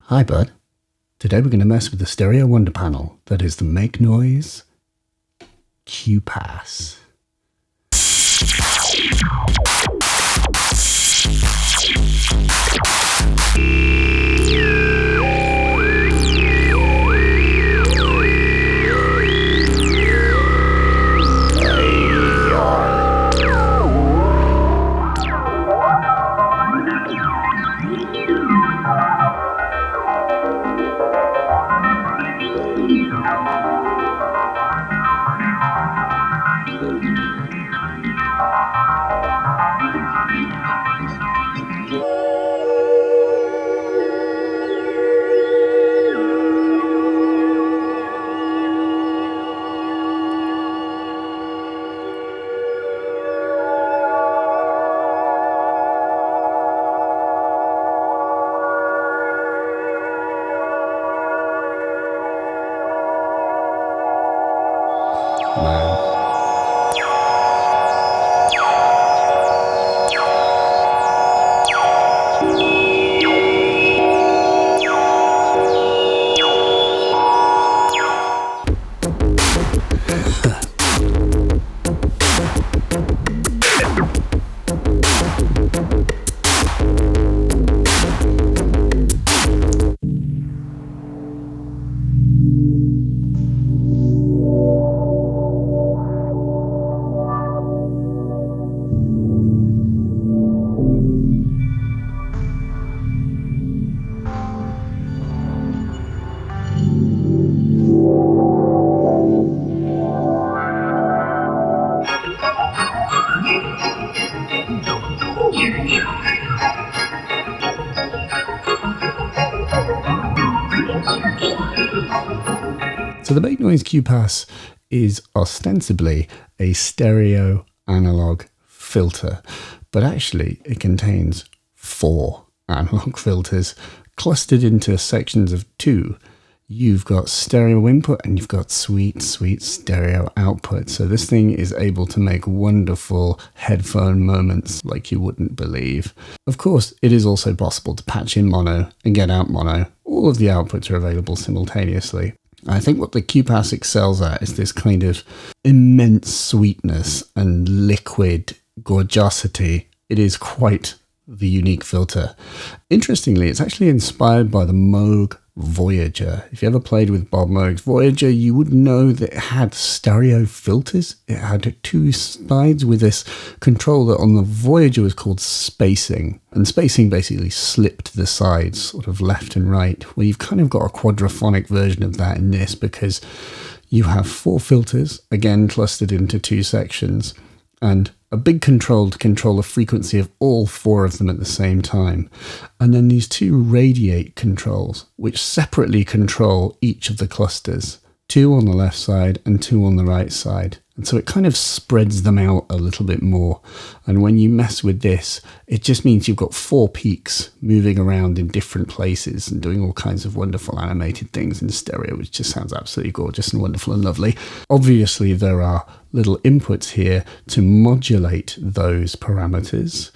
Hi bud, today we're going to mess with the stereo Wonderpanel, that is the Make Noise QPAS. So the Make Noise QPAS is ostensibly a stereo analog filter, but actually it contains 4 analog filters clustered into sections of 2. You've got stereo input and you've got sweet stereo output. So this thing is able to make wonderful headphone moments like you wouldn't believe. Of course, it is also possible to patch in mono and get out mono. All of the outputs are available simultaneously. I think what the QPAS excels at is this kind of immense sweetness and liquid gorgeosity. It is quite the unique filter. Interestingly, it's actually inspired by the Moog Voyager. If you ever played with Bob Moog's Voyager, you would know that it had stereo filters. It had 2 sides with this control that on the Voyager was called spacing. And spacing basically slipped the sides sort of left and right. Well, you've kind of got a quadraphonic version of that in this because you have 4 filters, again clustered into 2 sections, and a big control to control the frequency of all 4 of them at the same time. And then these 2 radiate controls, which separately control each of the clusters. 2 on the left side and 2 on the right side. And so it kind of spreads them out a little bit more. And when you mess with this, it just means you've got 4 peaks moving around in different places and doing all kinds of wonderful animated things in stereo, which just sounds absolutely gorgeous and wonderful and lovely. Obviously, there are little inputs here to modulate those parameters.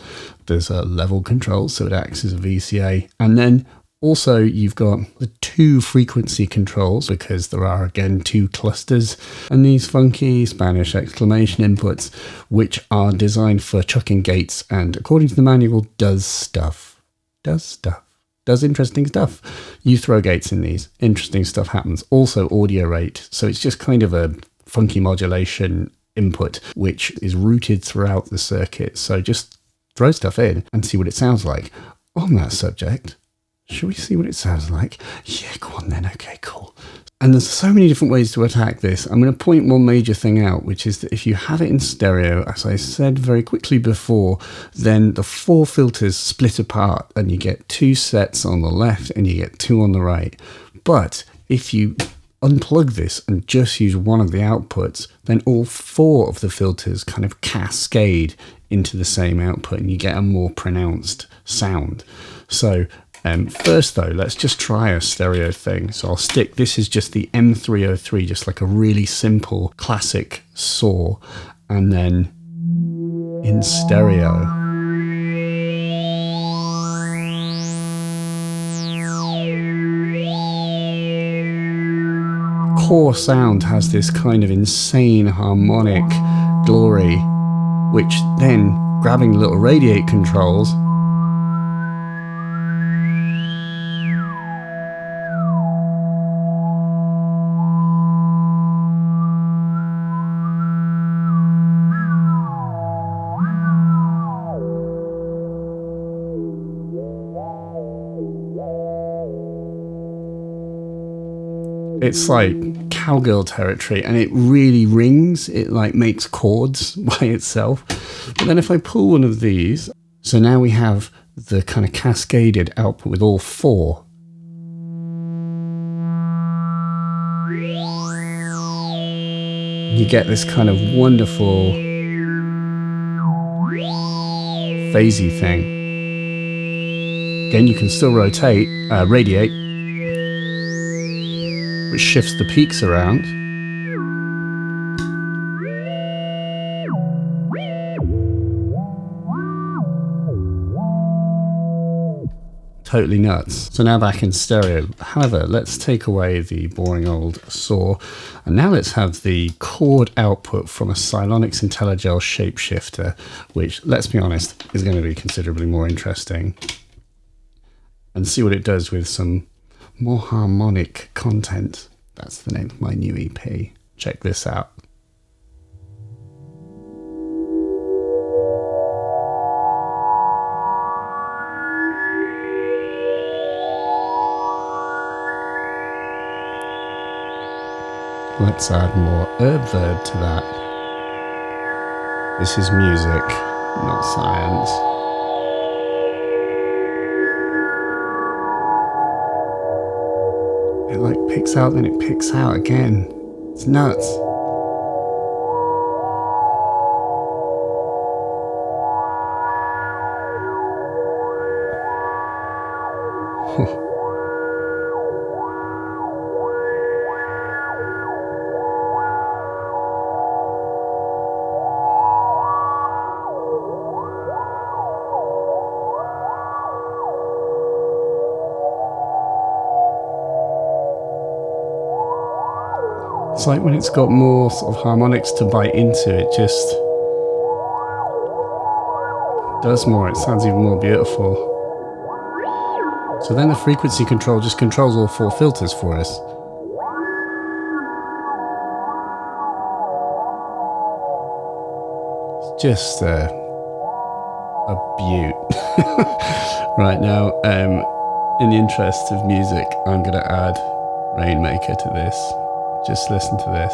There's a level control, so it acts as a VCA. And then also, you've got the 2 frequency controls because there are, again, 2 clusters and these funky Spanish exclamation inputs, which are designed for chucking gates and, according to the manual, does interesting stuff. You throw gates in these, interesting stuff happens. Also, audio rate. So it's just kind of a funky modulation input, which is routed throughout the circuit. So just throw stuff in and see what it sounds like. On that subject, should we see what it sounds like? Yeah, go on then. Okay, cool. And there's so many different ways to attack this. I'm going to point one major thing out, which is that if you have it in stereo, as I said very quickly before, then the 4 filters split apart and you get 2 sets on the left and you get 2 on the right. But if you unplug this and just use one of the outputs, then all 4 of the filters kind of cascade into the same output and you get a more pronounced sound. So first though, let's just try a stereo thing. So I'll stick, this is just the M303, just like a really simple classic saw, and then in stereo. core sound has this kind of insane harmonic glory, which then, grabbing the little radiate controls, it's like cowgirl territory, and it really rings. It like makes chords by itself. But then if I pull one of these, so now we have the kind of cascaded output with all four. You get this kind of wonderful phasey thing. Again, you can still rotate, radiate, which shifts the peaks around. Totally nuts. So now back in stereo. However, let's take away the boring old saw, and now let's have the chord output from a Cylonics IntelliGel shapeshifter, which, let's be honest, is going to be considerably more interesting. And see what it does with some more harmonic content. That's the name of my new EP. Check this out. Let's add more verb to that. This is music, not science. It like picks out, then it picks out again. It's nuts. It's like when it's got more sort of harmonics to bite into, it just does more. It sounds even more beautiful. So then the frequency control just controls all four filters for us. It's just a beaut. Right now, in the interest of music, I'm going to add Rainmaker to this. Just listen to this.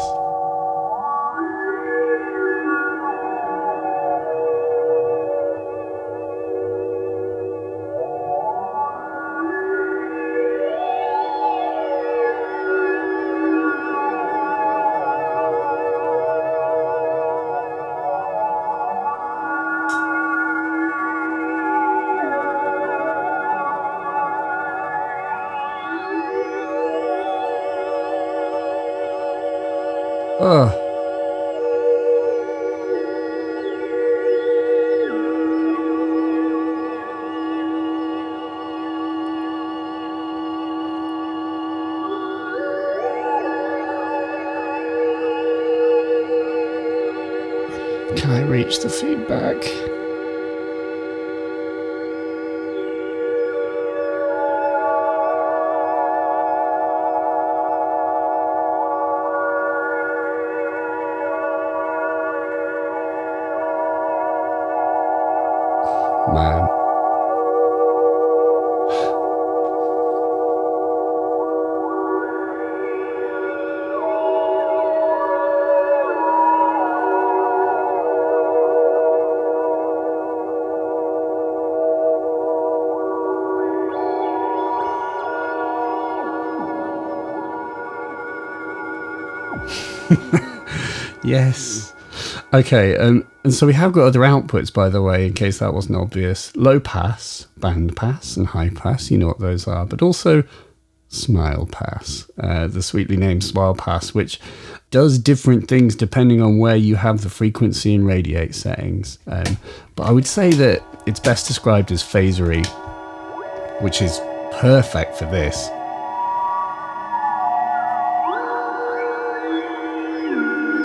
Oh. Can I reach the feedback? Man. Yes. Okay, and so we have got other outputs, by the way, in case that wasn't obvious. Low pass, band pass, and high pass, you know what those are, but also smile pass, the sweetly named smile pass, which does different things depending on where you have the frequency and radiate settings. But I would say that it's best described as phasery, which is perfect for this.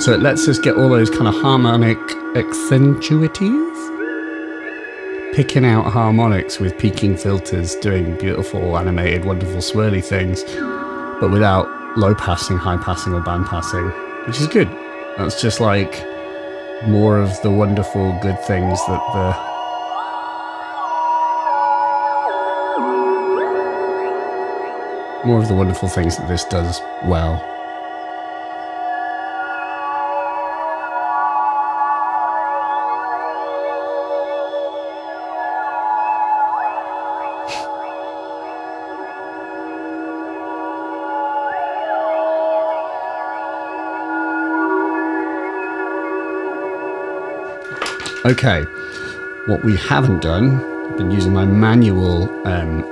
So it lets us get all those kind of harmonic accentuities. Picking out harmonics with peaking filters, doing beautiful, animated, wonderful, swirly things, but without low passing, high passing, or band passing, which is good. That's just like more of the wonderful, good things that this does well. Okay, what we haven't done, I've been using my manual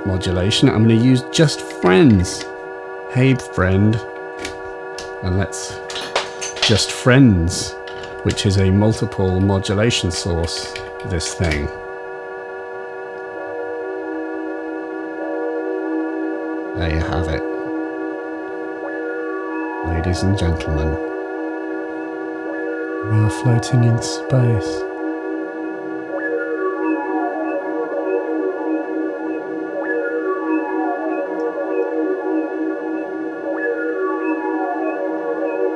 modulation. I'm going to use Just Friends. Hey friend, and let's Just Friends, which is a multiple modulation source, this thing. There you have it. Ladies and gentlemen, we are floating in space.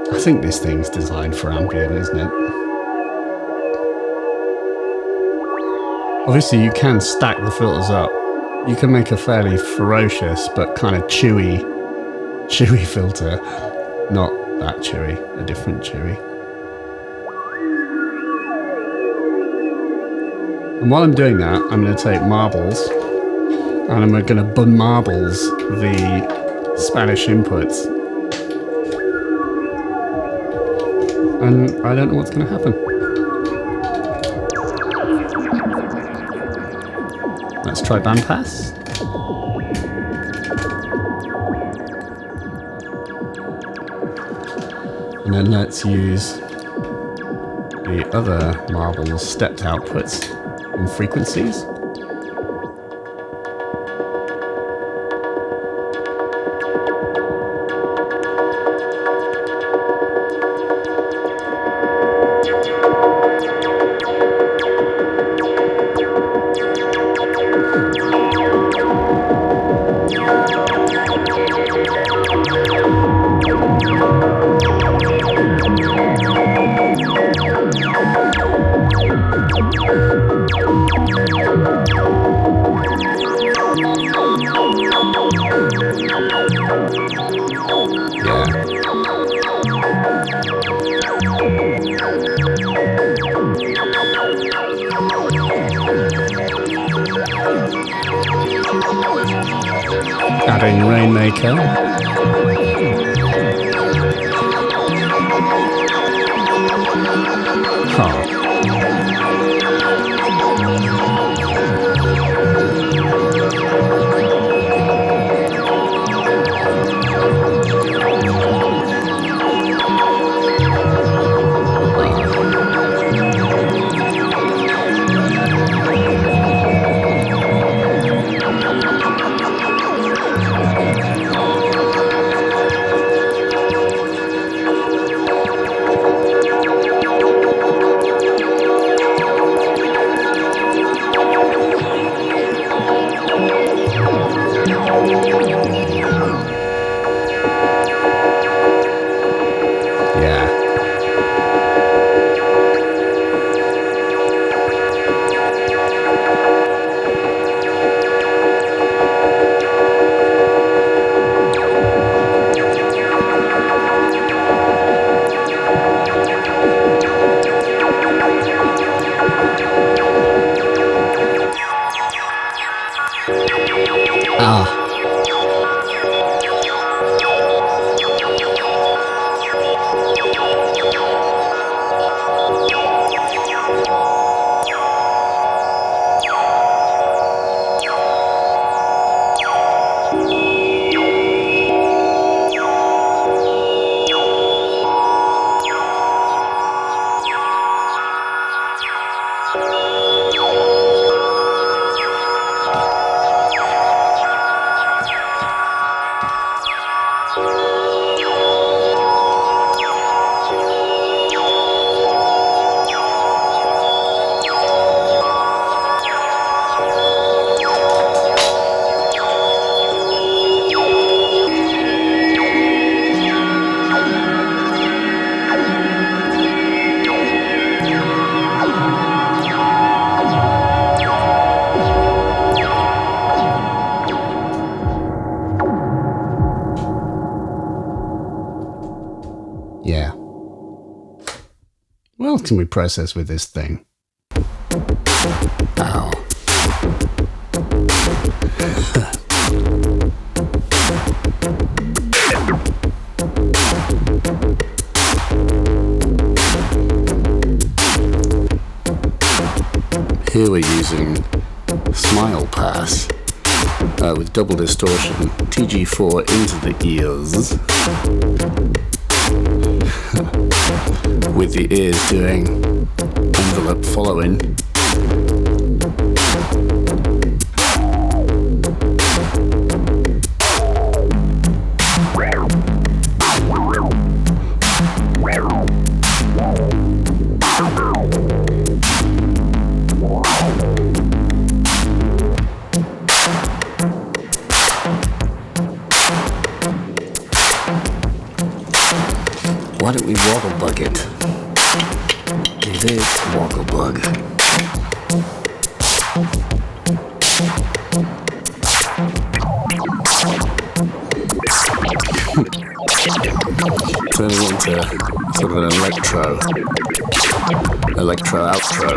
I think this thing's designed for ambient, isn't it? Obviously, you can stack the filters up. You can make a fairly ferocious but kind of chewy filter. Not that chewy, a different chewy. And while I'm doing that, I'm going to take marbles and I'm going to marbles the Spanish inputs. And I don't know what's going to happen. Let's try bandpass. And then let's use the other marbles stepped outputs in frequencies. Adding Rainmaker. Huh. Yeah. What else can we process with this thing? Ow. Here we're using SmilePass with double distortion, TG4 into the ears, with the ears doing envelope following. Why don't we woggle bug it? It is woggle bug. Turning into sort of an electro outro.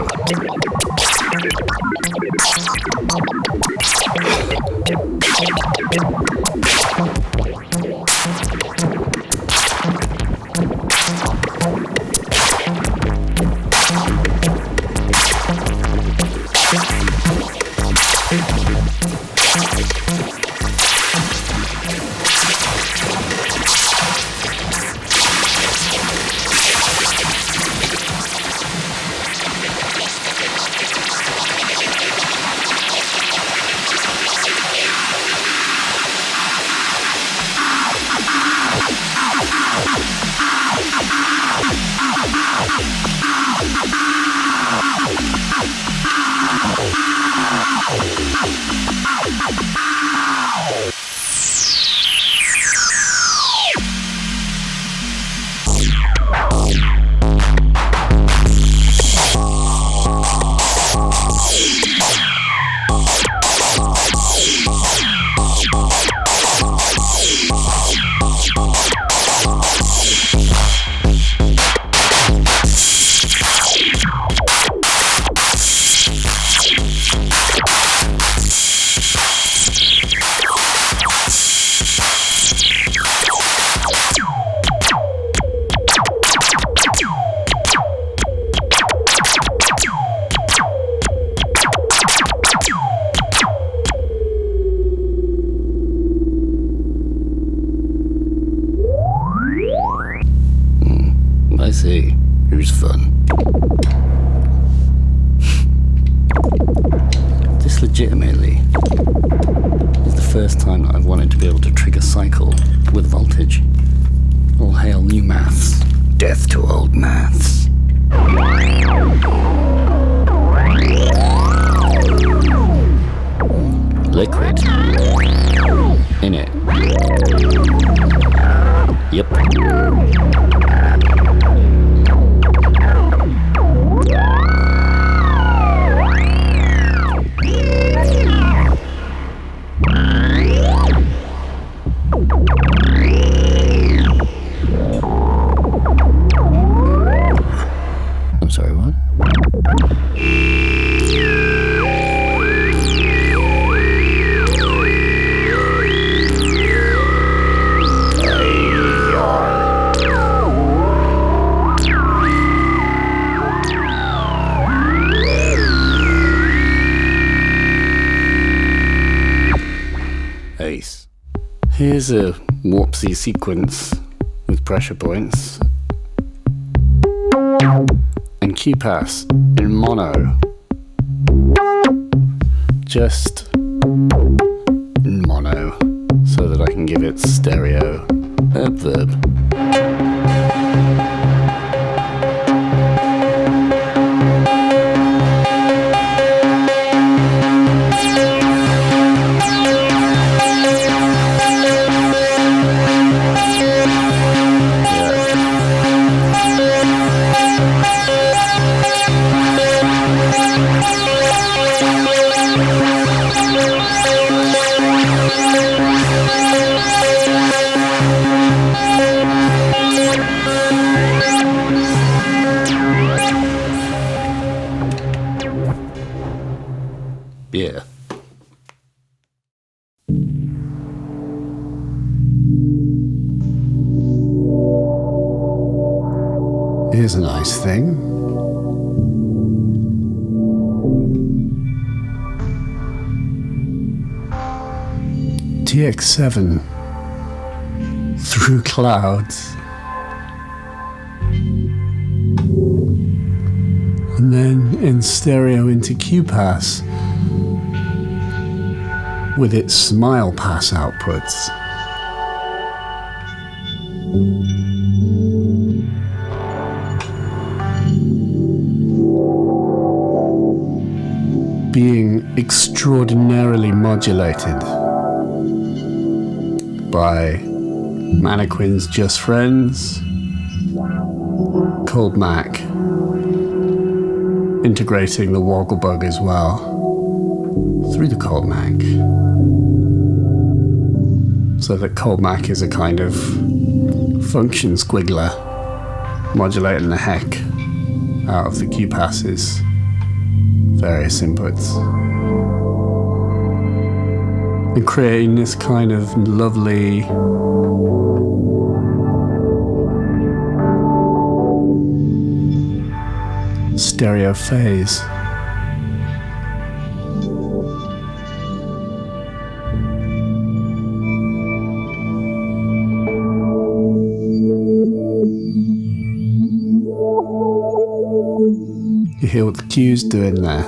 I see. Who's fun? This legitimately is the first time that I've wanted to be able to trigger cycle with voltage. All hail new maths. Death to old maths. Liquid. In it. Yep. I'm sorry, what? Ace. Here's a warpsy sequence with pressure points and QPAS in mono, just in mono, so that I can give it stereo verb. Here's a nice thing. TX7 through clouds. And then in stereo into QPAS with its smile pass outputs. Being extraordinarily modulated by Mannequin's Just Friends, Cold Mac, integrating the Wogglebug as well through the Cold Mac. So that Cold Mac is a kind of function squiggler, modulating the heck out of the QPAS's various inputs. And creating this kind of lovely stereo phase. You hear what the Q's doing there.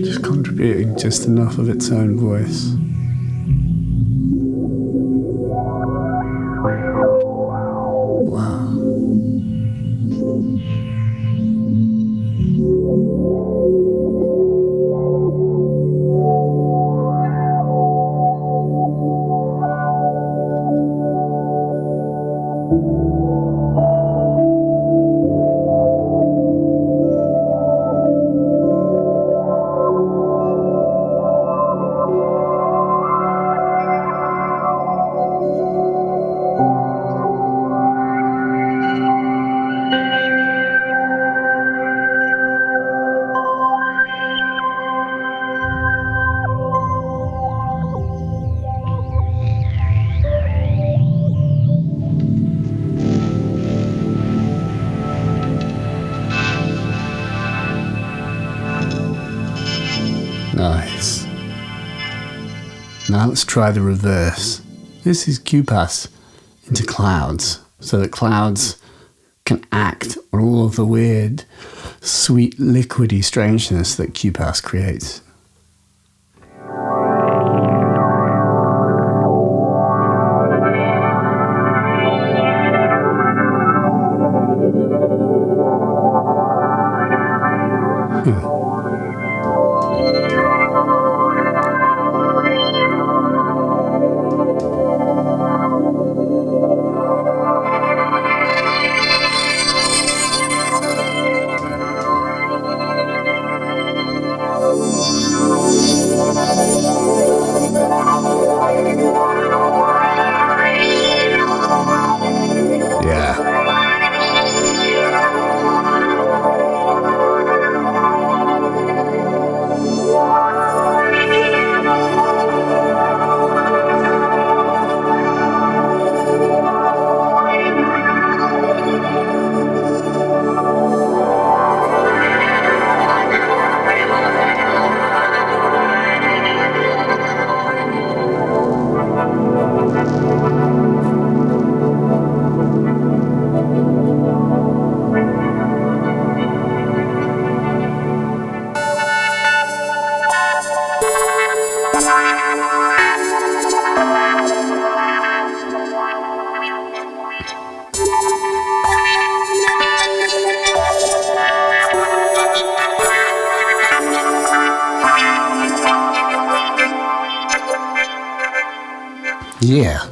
Just contributing just enough of its own voice. Nice. Now let's try the reverse. This is QPAS into clouds, so that clouds can act on all of the weird, sweet, liquidy strangeness that QPAS creates. Yeah.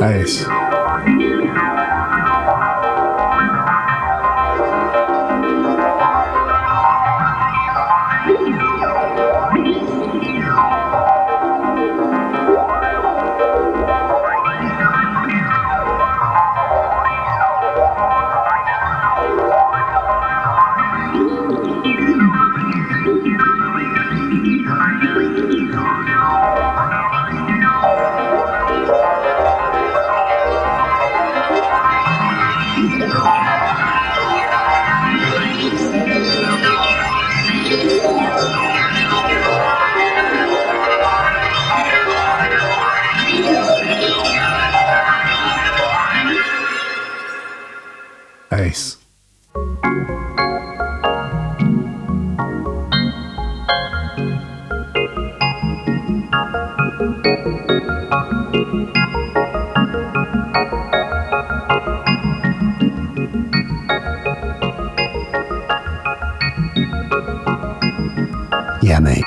Nice. Nice. Yeah, mate.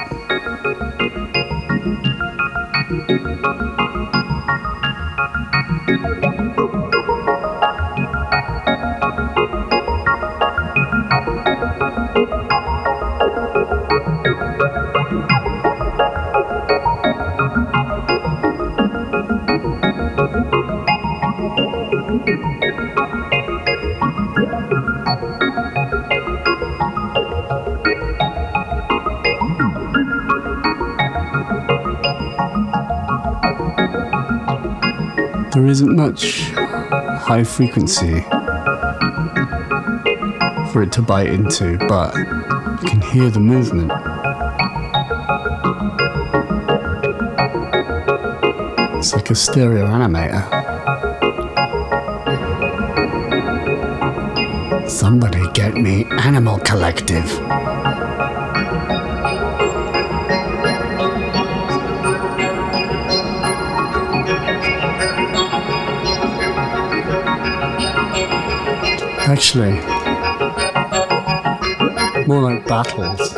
There isn't much high frequency for it to bite into, but you can hear the movement. It's like a stereo animator. Somebody get me Animal Collective. Actually, more like battles.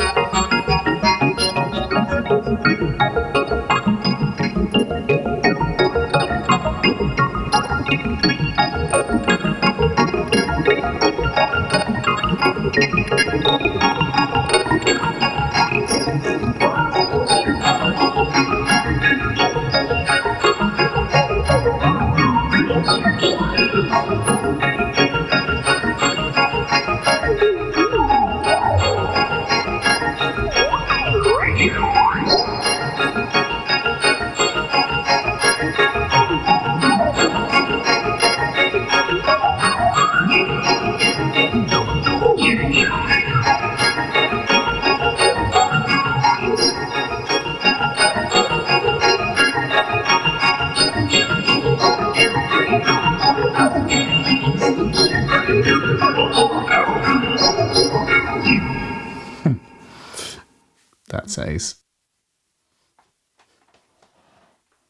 that says